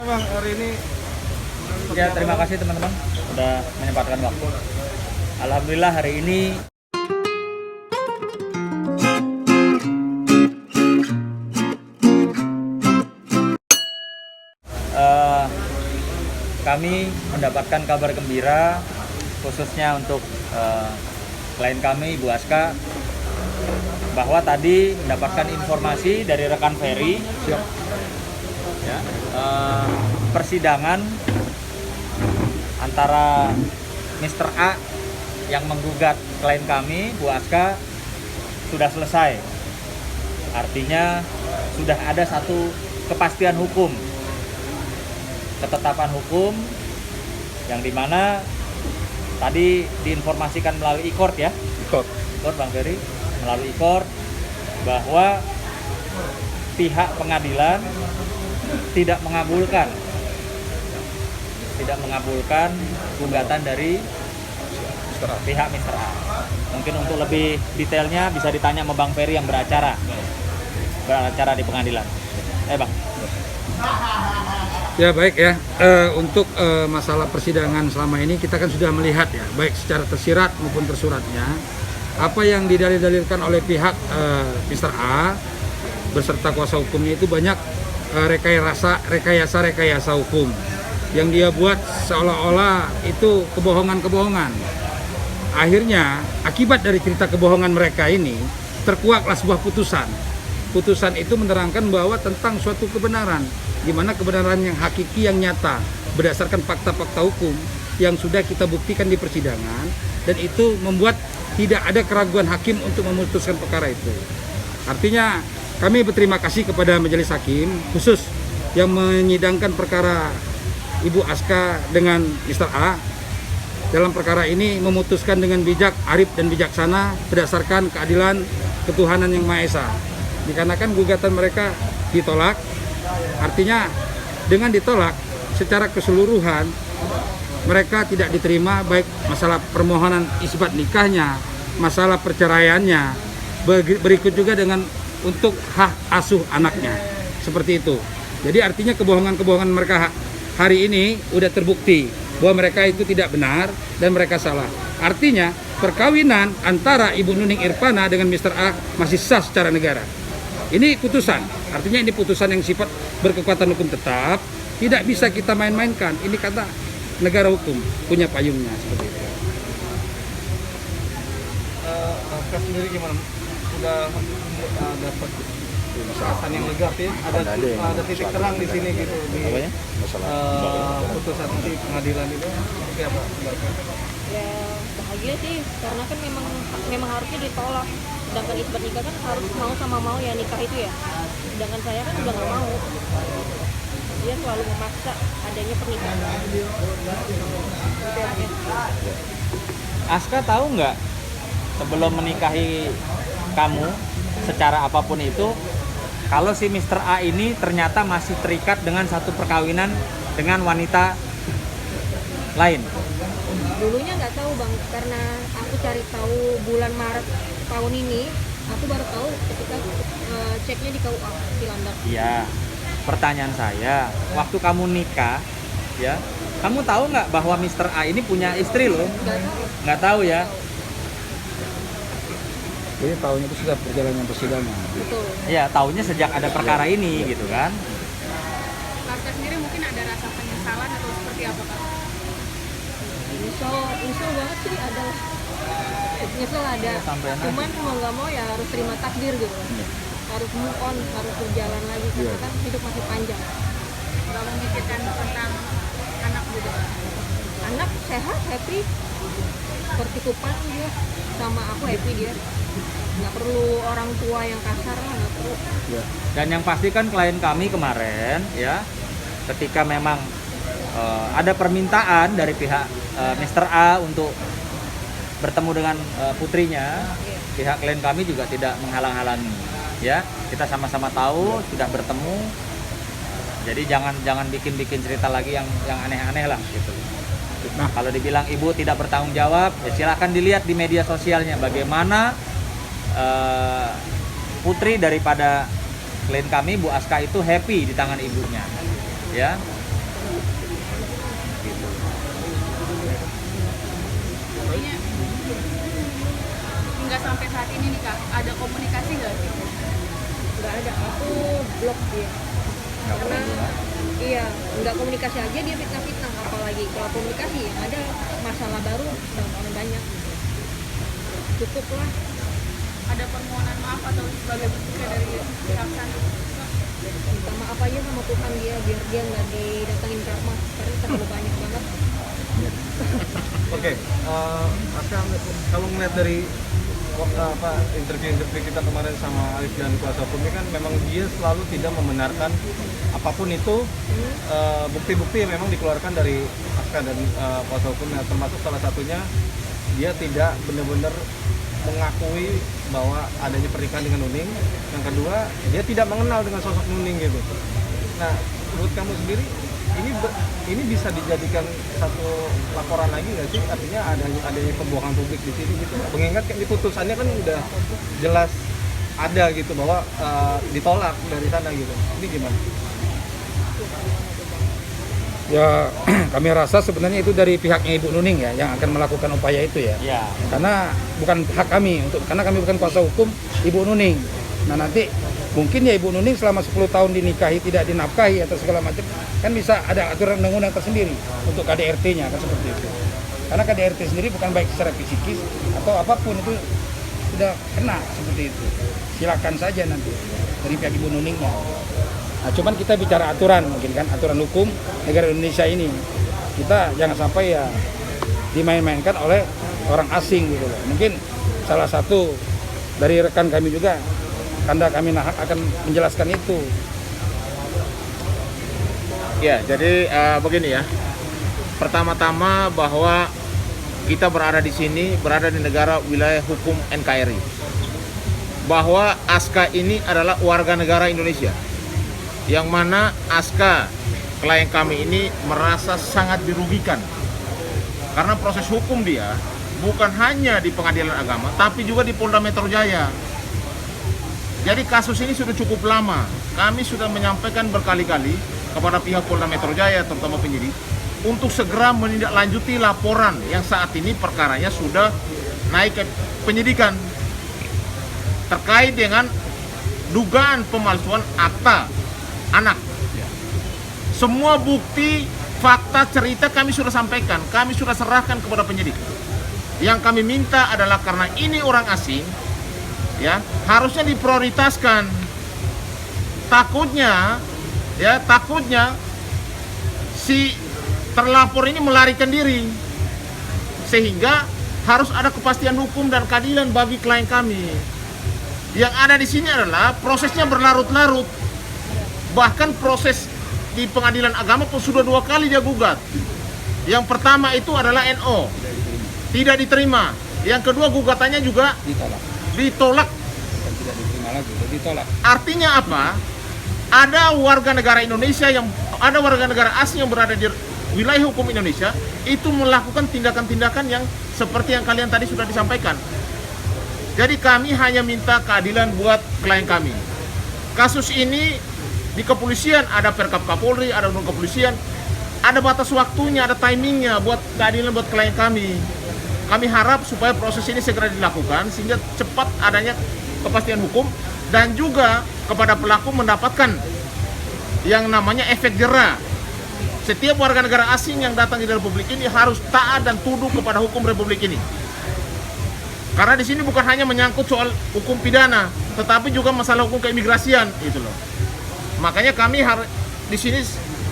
Bang, hari ini Ya, terima kasih teman-teman sudah menyempatkan waktu. Alhamdulillah hari ini eh, kami mendapatkan kabar gembira khususnya untuk klien kami Ibu Aska, bahwa tadi mendapatkan informasi dari rekan Ferry ya, persidangan antara Mr. A yang menggugat klien kami Bu Aska sudah selesai. Artinya sudah ada satu kepastian hukum, ketetapan hukum yang dimana tadi diinformasikan melalui e-court ya, e-court Bang Ferry, melalui e-court bahwa pihak pengadilan tidak mengabulkan gugatan dari pihak Mr. A. Mungkin untuk lebih detailnya bisa ditanya sama Bang Ferry yang beracara di pengadilan. Bang. ya baik ya, untuk masalah persidangan selama ini kita kan sudah melihat ya, baik secara tersirat maupun tersuratnya, apa yang didalil-dalilkan oleh pihak Mr. A beserta kuasa hukumnya itu banyak rekayasa hukum yang dia buat seolah-olah itu kebohongan-kebohongan. Akhirnya akibat dari cerita kebohongan mereka ini terkuaklah sebuah putusan. Putusan itu menerangkan bahwa tentang suatu kebenaran, di mana kebenaran yang hakiki, yang nyata berdasarkan fakta-fakta hukum yang sudah kita buktikan di persidangan, dan itu membuat tidak ada keraguan hakim untuk memutuskan perkara itu. Artinya kami berterima kasih kepada majelis hakim khusus yang menyidangkan perkara Ibu Aska dengan Mr. A. Dalam perkara ini memutuskan dengan bijak, arif dan bijaksana berdasarkan keadilan ketuhanan yang Maha Esa. Dikarenakan gugatan mereka ditolak, artinya dengan ditolak secara keseluruhan mereka tidak diterima, baik masalah permohonan isbat nikahnya, masalah perceraiannya, berikut juga dengan untuk hak asuh anaknya, seperti itu. Jadi artinya kebohongan-kebohongan mereka hari ini udah terbukti bahwa mereka itu tidak benar dan mereka salah. Artinya perkawinan antara Ibu Nuning Irfana dengan Mr. A masih sah secara negara. Ini putusan, artinya ini putusan yang sifat berkekuatan hukum tetap, tidak bisa kita main-mainkan. Ini kata negara hukum punya payungnya, seperti itu. Aska sendiri gimana? Udah dapat perasaan yang lega sih, ada titik terang di sini gitu di putusan di pengadilan itu. Seperti apa? Ya bahagia sih, karena kan memang harusnya ditolak. Sedangkan isbat nikah kan harus mau sama mau ya nikah itu ya. Sedangkan saya kan udah nggak mau. Dia selalu memaksa adanya pernikahan. Aska tahu nggak sebelum menikahi kamu secara apapun itu, kalau si Mr. A ini ternyata masih terikat dengan satu perkawinan dengan wanita lain? Dulunya nggak tahu Bang, karena aku cari tahu bulan Maret tahun ini, aku baru tahu ketika ceknya di KUA Cilandak. Iya. Pertanyaan saya, waktu kamu nikah, ya, kamu tahu nggak bahwa Mr. A ini punya istri loh? Nggak tahu. Nggak tahu ya? Jadi tahun itu sudah perjalanan persidangan. Betul. Iya, tahunya sejak ada perkara ini gitu kan? Aska sendiri mungkin ada rasa penyesalan atau seperti apa Kak? Nyesel banget sih, ada nyesel ada. Cuman mau nggak mau ya harus terima takdir gitu. Harus move on, harus berjalan lagi karena kan hidup masih panjang. Nggak memikirkan tentang anak juga? Anak sehat, happy, seperti kupang dia, sama aku happy dia. Nggak perlu orang tua yang kasar lah, nggak perlu. Dan yang pasti kan klien kami kemarin ya, ketika memang ada permintaan dari pihak Mr. A untuk bertemu dengan putrinya, pihak klien kami juga tidak menghalang-halangi. Ya, kita sama-sama tahu sudah bertemu. Jadi jangan bikin cerita lagi yang aneh-aneh lah gitu. Nah, kalau dibilang ibu tidak bertanggung jawab, ya silakan dilihat di media sosialnya bagaimana putri daripada klien kami Bu Aska itu happy di tangan ibunya. Ya. Artinya hingga sampai saat ini nih Kak, ada komunikasi nggak sih? Nggak ada, aku blok dia. Karena iya, nggak komunikasi aja dia fitnah-fitnah, apalagi kalau komunikasi yang ada masalah baru dan orang banyak. Cukup lah. Ada permohonan maaf atau sebagai bentuknya dari pihak sana? Minta maaf aja sama Tuhan dia biar dia nggak didatangin karma karena terlalu banyak banget. Oke, Aska, kalau melihat dari interview kita kemarin sama Alif dan kuasa hukumnya kan memang dia selalu tidak membenarkan apapun itu bukti-bukti yang memang dikeluarkan dari Aska dan kuasa hukumnya, termasuk salah satunya dia tidak benar-benar mengakui bahwa adanya pernikahan dengan Nuning. Yang kedua, dia tidak mengenal dengan sosok Nuning gitu. Nah, menurut kamu sendiri ini bisa dijadikan satu laporan lagi nggak sih? Artinya adanya pembohongan publik di sini gitu. Mengingat kan di putusannya kan udah jelas ada gitu bahwa ditolak dari sana gitu. Ini gimana? Ya kami rasa sebenarnya itu dari pihaknya Ibu Nuning ya yang akan melakukan upaya itu ya. Ya. Karena bukan hak kami karena kami bukan kuasa hukum Ibu Nuning. Nah nanti mungkin ya Ibu Nuning selama 10 tahun dinikahi tidak dinafkahi atau segala macam kan bisa ada aturan undang-undang tersendiri untuk KDRT-nya kan seperti itu. Karena KDRT sendiri bukan baik secara fisikis atau apapun itu sudah kena seperti itu. Silakan saja nanti dari pihak Ibu Nuningnya. Nah, cuman kita bicara aturan mungkin kan aturan hukum negara Indonesia ini kita jangan sampai ya dimain-mainkan oleh orang asing gitu loh. Mungkin salah satu dari rekan kami juga Kanda kami akan menjelaskan itu. Ya, jadi begini ya. Pertama-tama bahwa kita berada di sini, berada di negara wilayah hukum NKRI. Bahwa Aska ini adalah warga negara Indonesia. Yang mana Aska, klien kami ini merasa sangat dirugikan. Karena proses hukum dia bukan hanya di pengadilan agama, tapi juga di Polda Metro Jaya. Jadi kasus ini sudah cukup lama. Kami sudah menyampaikan berkali-kali kepada pihak Polda Metro Jaya, terutama penyidik, untuk segera menindaklanjuti laporan yang saat ini perkaranya sudah naik ke penyidikan terkait dengan dugaan pemalsuan akta anak. Semua bukti, fakta, cerita kami sudah sampaikan, kami sudah serahkan kepada penyidik. Yang kami minta adalah karena ini orang asing, ya harusnya diprioritaskan. Takutnya si terlapor ini melarikan diri, sehingga harus ada kepastian hukum dan keadilan bagi klien kami. Yang ada di sini adalah prosesnya berlarut-larut, bahkan proses di pengadilan agama pun sudah 2 kali dia gugat. Yang pertama itu adalah NO tidak diterima, yang kedua gugatannya juga ditolak. Dan tidak diterima lagi, ditolak. Artinya apa? Ada warga negara asing yang berada di wilayah hukum Indonesia itu melakukan tindakan-tindakan yang seperti yang kalian tadi sudah disampaikan. Jadi kami hanya minta keadilan buat klien kami. Kasus ini di kepolisian ada Perkap Kapolri, ada undang kepolisian, ada batas waktunya, ada timingnya buat keadilan buat klien kami. Kami harap supaya proses ini segera dilakukan sehingga cepat adanya kepastian hukum dan juga kepada pelaku mendapatkan yang namanya efek jera. Setiap warga negara asing yang datang di Republik ini harus taat dan tunduk kepada hukum Republik ini. Karena di sini bukan hanya menyangkut soal hukum pidana, tetapi juga masalah hukum keimigrasian, itu loh. Makanya kami harus di sini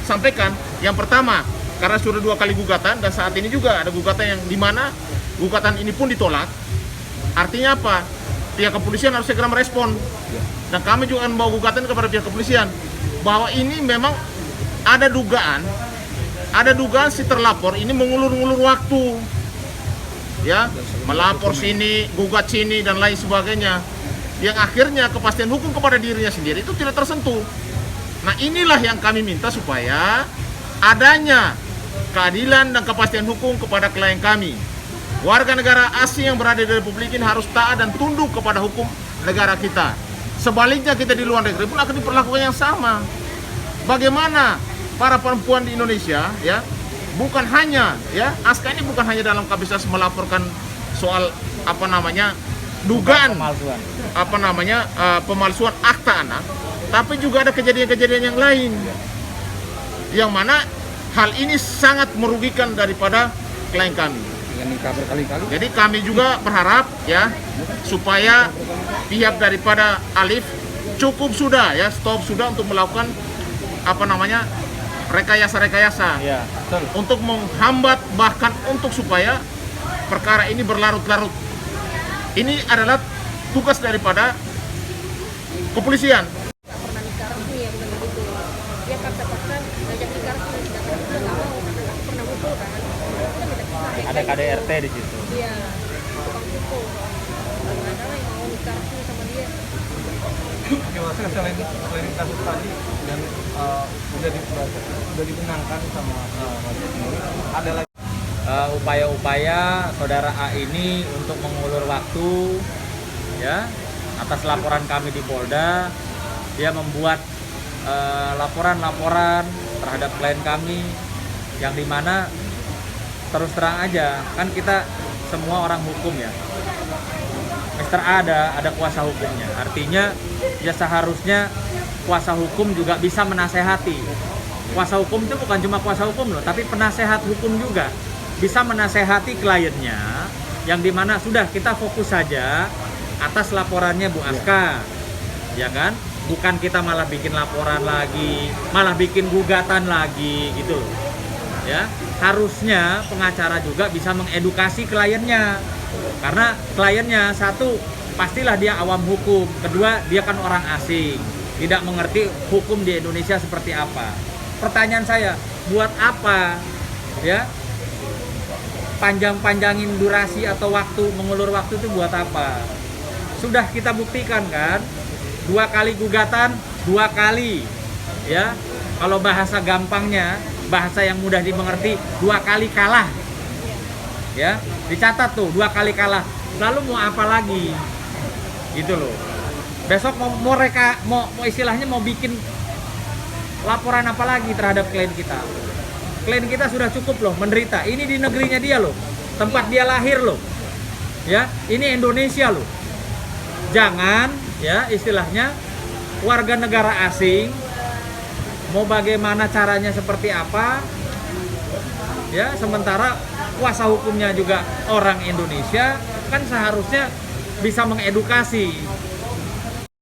sampaikan yang pertama, karena sudah 2 kali gugatan dan saat ini juga ada gugatan yang di mana gugatan ini pun ditolak. Artinya apa? Pihak kepolisian harus segera merespon. Dan kami juga membawa gugatan kepada pihak kepolisian bahwa ini memang ada dugaan si terlapor ini mengulur-ngulur waktu. Ya, melapor sini, gugat sini dan lain sebagainya. Yang akhirnya kepastian hukum kepada dirinya sendiri itu tidak tersentuh. Nah, inilah yang kami minta supaya adanya keadilan dan kepastian hukum kepada klien kami. Warga negara asing yang berada di Republik ini harus taat dan tunduk kepada hukum negara kita. Sebaliknya kita di luar negeri pun akan diperlakukan yang sama. Bagaimana para perempuan di Indonesia ya, bukan hanya ya, Aska ini bukan hanya dalam kapasitas melaporkan soal dugaan pemalsuan. pemalsuan akta anak, tapi juga ada kejadian-kejadian yang lain yang mana hal ini sangat merugikan daripada klien kami. Jadi kami juga berharap ya supaya pihak daripada Alif cukup sudah ya, stop sudah untuk melakukan rekayasa-rekayasa Ya. untuk menghambat, bahkan untuk supaya perkara ini berlarut-larut. Ini adalah tugas daripada kepolisian. Nggak pernah nikah resmi ya, bukan begitu. Dia paksa-paksa ngajak nikah resmi, sedangkan kita nggak mau karena aku pernah mukul kan. Kita minta pisah. Ada KDRT di situ. Iya, tukang pukul. Nggak ada lah yang mau nikah resmi sama dia. Oke, Mas, selain kasus tadi dan udah dimenangkan sama Mas sendiri, ada lagi Upaya-upaya saudara A ini untuk mengulur waktu ya atas laporan kami di Polda. Dia membuat laporan-laporan terhadap klien kami yang dimana terus terang aja kan kita semua orang hukum ya. Mr. A ada kuasa hukumnya, artinya ya seharusnya kuasa hukum juga bisa menasehati. Kuasa hukum itu bukan cuma kuasa hukum loh, tapi penasehat hukum juga bisa menasehati kliennya, yang dimana sudah kita fokus saja atas laporannya Bu Aska, ya kan? Bukan kita malah bikin laporan lagi, malah bikin gugatan lagi gitu, ya. Harusnya pengacara juga bisa mengedukasi kliennya, karena kliennya satu pastilah dia awam hukum, kedua dia kan orang asing, tidak mengerti hukum di Indonesia seperti apa. Pertanyaan saya, buat apa, ya? Panjang-panjangin durasi atau waktu, mengulur waktu itu buat apa? Sudah kita buktikan kan, 2 kali gugatan, 2 kali ya. Kalau bahasa gampangnya, bahasa yang mudah dimengerti, 2 kali kalah ya. Dicatat tuh, 2 kali kalah. Lalu mau apa lagi gitu loh. Besok mau istilahnya mau bikin laporan apa lagi terhadap klien kita. Klien kita sudah cukup loh menderita. Ini di negerinya dia loh, tempat dia lahir loh. Ya, ini Indonesia loh. Jangan ya istilahnya warga negara asing mau bagaimana caranya seperti apa. Ya, sementara kuasa hukumnya juga orang Indonesia, kan seharusnya bisa mengedukasi